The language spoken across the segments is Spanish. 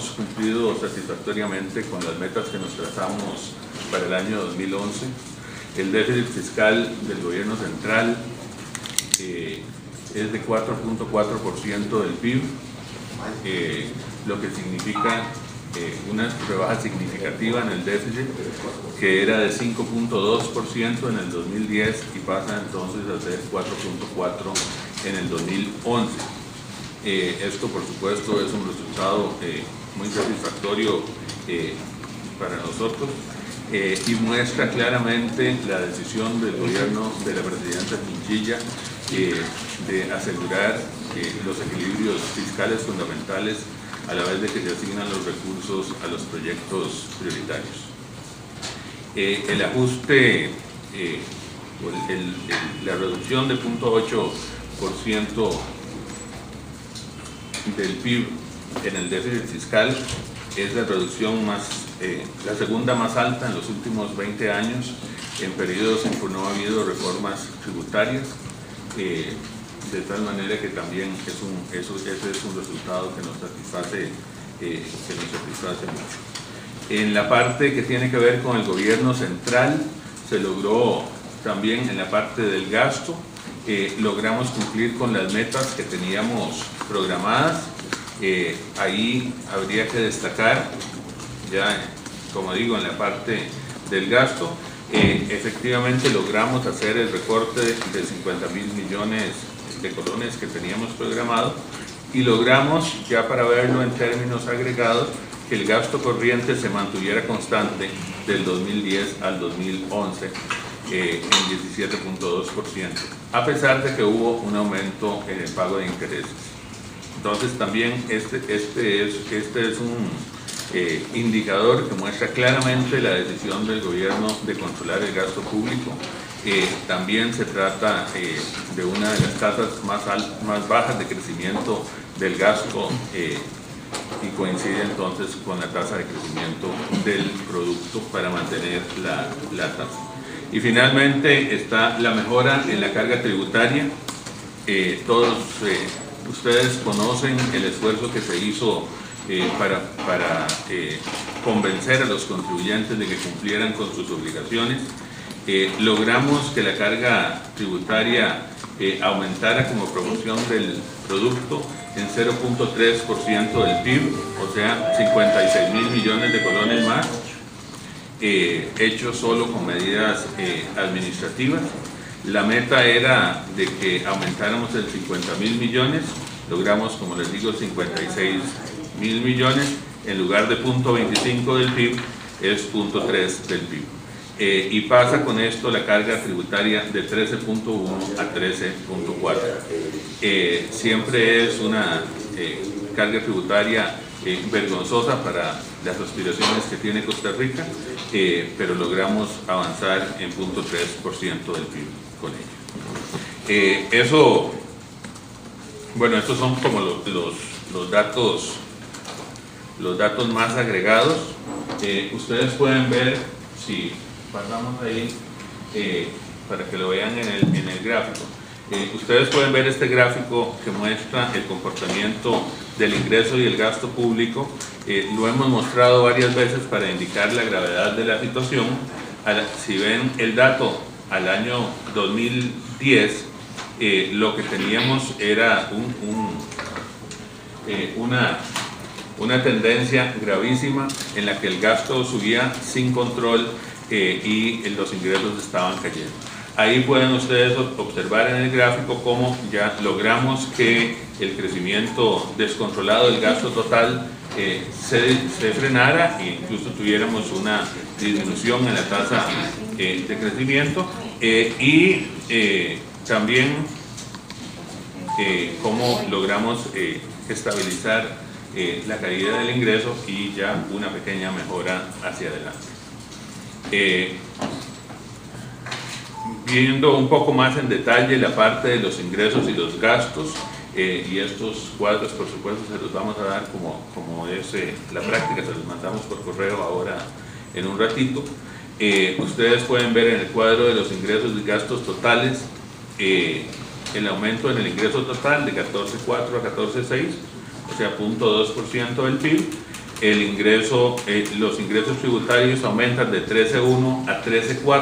hemos cumplido satisfactoriamente con las metas que nos trazamos para el año 2011. El déficit fiscal del gobierno central es de 4.4% del PIB, lo que significa una rebaja significativa en el déficit, que era de 5.2% en el 2010 y pasa entonces a ser 4.4% en el 2011. Esto, por supuesto, es un resultado muy satisfactorio para nosotros y muestra claramente la decisión del gobierno de la presidenta Chinchilla de asegurar los equilibrios fiscales fundamentales a la vez de que se asignan los recursos a los proyectos prioritarios. El ajuste, la reducción de 0.8% del PIB en el déficit fiscal es la reducción la segunda más alta en los últimos 20 años, en periodos en que no ha habido reformas tributarias, de tal manera que también ese es un resultado que nos satisface mucho. En la parte que tiene que ver con el gobierno central, se logró también en la parte del gasto, logramos cumplir con las metas que teníamos programadas. Ahí habría que destacar, ya como digo, en la parte del gasto, efectivamente logramos hacer el recorte de 50.000 millones de colones que teníamos programado y logramos, ya para verlo en términos agregados, que el gasto corriente se mantuviera constante del 2010 al 2011 en 17.2%, a pesar de que hubo un aumento en el pago de intereses. Entonces también este es un indicador que muestra claramente la decisión del gobierno de controlar el gasto público. También se trata de una de las tasas más bajas de crecimiento del gasto y coincide entonces con la tasa de crecimiento del producto para mantener la tasa. Y finalmente está la mejora en la carga tributaria. Todos ustedes conocen el esfuerzo que se hizo para convencer a los contribuyentes de que cumplieran con sus obligaciones. Logramos que la carga tributaria aumentara como proporción del producto en 0.3% del PIB, o sea, 56.000 millones de colones más, hecho solo con medidas administrativas. La meta era de que aumentáramos el 50.000 millones, logramos, como les digo, 56.000 millones, en lugar de 0.25 del PIB, es 0.3 del PIB. Y pasa con esto la carga tributaria de 13.1 a 13.4. Siempre es una carga tributaria vergonzosa para las aspiraciones que tiene Costa Rica, pero logramos avanzar en 0.3% del PIB con ella. Estos son como los datos más agregados. Ustedes pueden ver, si pasamos ahí para que lo vean en el gráfico, ustedes pueden ver este gráfico que muestra el comportamiento del ingreso y el gasto público. Lo hemos mostrado varias veces para indicar la gravedad de la situación. Si ven el dato al año 2010, lo que teníamos era una tendencia gravísima en la que el gasto subía sin control y los ingresos estaban cayendo. Ahí pueden ustedes observar en el gráfico cómo ya logramos que el crecimiento descontrolado del gasto total se frenara e incluso tuviéramos una disminución en la tasa de crecimiento y también cómo logramos estabilizar la caída del ingreso y ya una pequeña mejora hacia adelante. Viendo un poco más en detalle la parte de los ingresos y los gastos, y estos cuadros por supuesto se los vamos a dar como es la práctica, se los mandamos por correo ahora en un ratito. Ustedes pueden ver en el cuadro de los ingresos y gastos totales el aumento en el ingreso total de 14.4 a 14.6, o sea 0.2% del PIB, los ingresos tributarios aumentan de 13.1 a 13.4,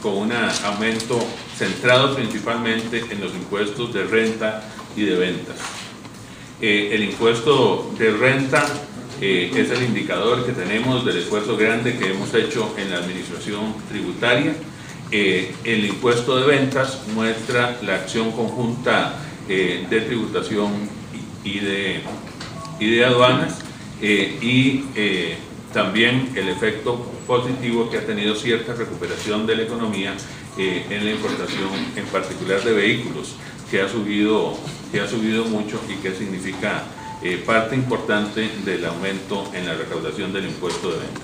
con un aumento centrado principalmente en los impuestos de renta y de ventas. El impuesto de renta es el indicador que tenemos del esfuerzo grande que hemos hecho en la administración tributaria. El impuesto de ventas muestra la acción conjunta de tributación y de aduanas, también el efecto positivo que ha tenido cierta recuperación de la economía en la importación, en particular de vehículos, que ha subido mucho y que significa parte importante del aumento en la recaudación del impuesto de ventas.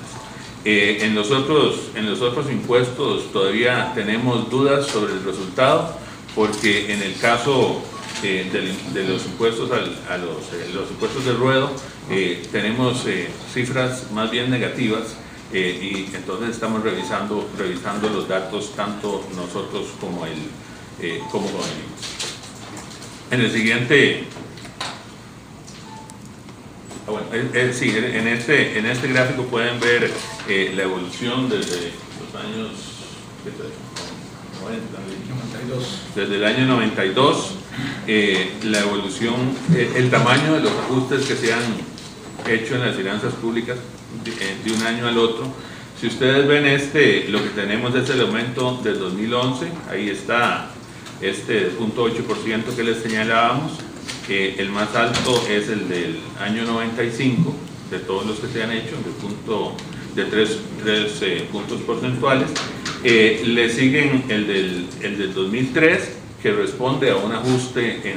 En los otros impuestos todavía tenemos dudas sobre el resultado, porque en el caso de los impuestos los impuestos de ruedo tenemos cifras más bien negativas, y entonces estamos revisando los datos, tanto nosotros como Comimis. En el siguiente, en este gráfico pueden ver la evolución desde los años 92. Desde el año 92, la evolución, el tamaño de los ajustes que se han hecho en las finanzas públicas de un año al otro. Si ustedes ven lo que tenemos es el aumento del 2011, ahí está este 0.8% que les señalábamos. El más alto es el del año 95, de todos los que se han hecho, de 3 puntos porcentuales. Le siguen el del 2003, que responde a un ajuste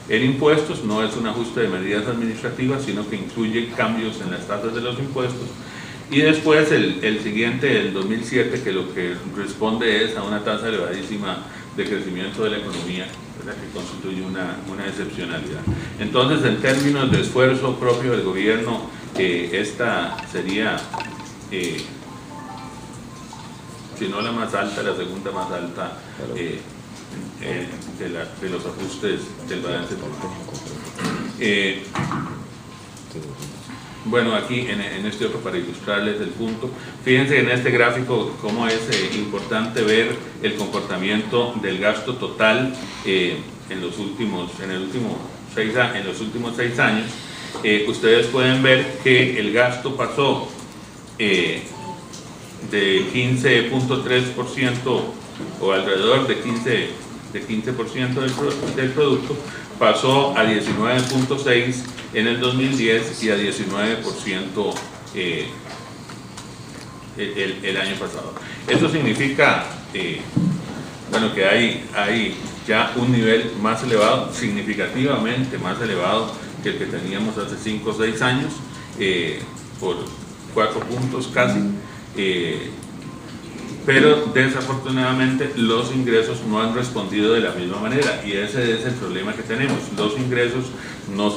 en impuestos, no es un ajuste de medidas administrativas, sino que incluye cambios en las tasas de los impuestos. Y después el siguiente, el 2007, que lo que responde es a una tasa elevadísima de crecimiento de la economía, ¿verdad?, que constituye una excepcionalidad. Entonces, en términos de esfuerzo propio del gobierno, esta sería, si no la más alta, la segunda más alta de los ajustes del balance público. Bueno, aquí en este otro, para ilustrarles el punto, fíjense en este gráfico cómo es importante ver el comportamiento del gasto total en los últimos 6 años. Ustedes pueden ver que el gasto pasó de 15.3%, o alrededor de 15% del producto, pasó a 19.6% en el 2010 y a 19% el año pasado. Eso significa bueno, que hay ya un nivel más elevado, significativamente más elevado que el que teníamos hace 5 o 6 años, por 4 puntos casi. Pero desafortunadamente los ingresos no han respondido de la misma manera, y ese es el problema que tenemos. Los ingresos no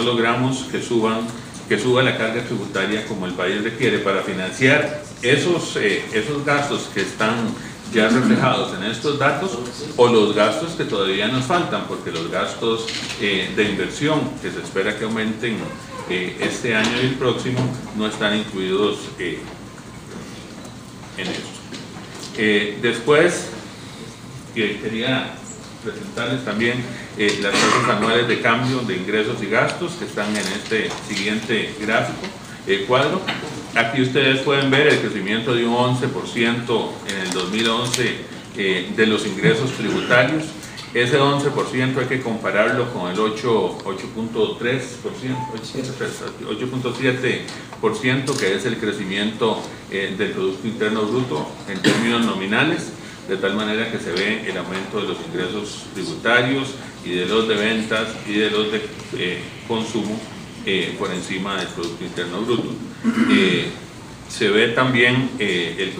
logramos que suba la carga tributaria como el país requiere para financiar esos gastos que están ya reflejados en estos datos, o los gastos que todavía nos faltan, porque los gastos de inversión que se espera que aumenten este año y el próximo no están incluidos en esto. Después quería presentarles también las tasas anuales de cambio de ingresos y gastos, que están en este siguiente gráfico, cuadro. Aquí ustedes pueden ver el crecimiento de un 11% en el 2011 de los ingresos tributarios. Ese 11% hay que compararlo con el 8.7%, que es el crecimiento del Producto Interno Bruto en términos nominales, de tal manera que se ve el aumento de los ingresos tributarios y de los de ventas y de los de consumo por encima del Producto Interno Bruto. Se ve también el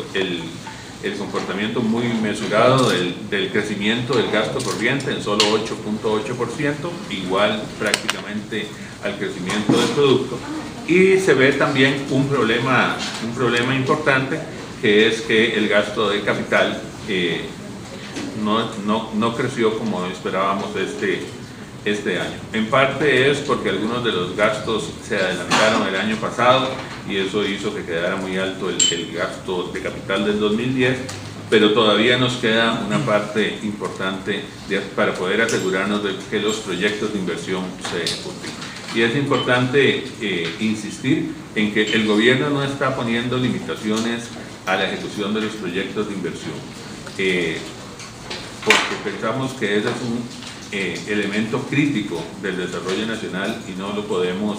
comportamiento muy mesurado del crecimiento del gasto corriente en solo 8.8%, igual prácticamente al crecimiento del producto. Y se ve también un problema importante, que es que el gasto de capital no creció como esperábamos este año. En parte es porque algunos de los gastos se adelantaron el año pasado y eso hizo que quedara muy alto el gasto de capital del 2010, pero todavía nos queda una parte importante para poder asegurarnos de que los proyectos de inversión se ejecuten. Y es importante insistir en que el gobierno no está poniendo limitaciones a la ejecución de los proyectos de inversión, porque pensamos que ese es un elemento crítico del desarrollo nacional y no lo podemos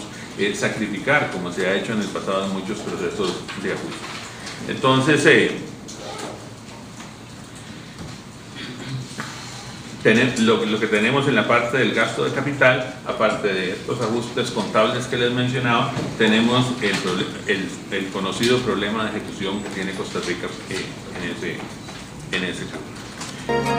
sacrificar como se ha hecho en el pasado en muchos procesos de ajuste. Entonces, lo que tenemos en la parte del gasto de capital, aparte de estos ajustes contables que les mencionaba, tenemos el conocido problema de ejecución que tiene Costa Rica en ese campo.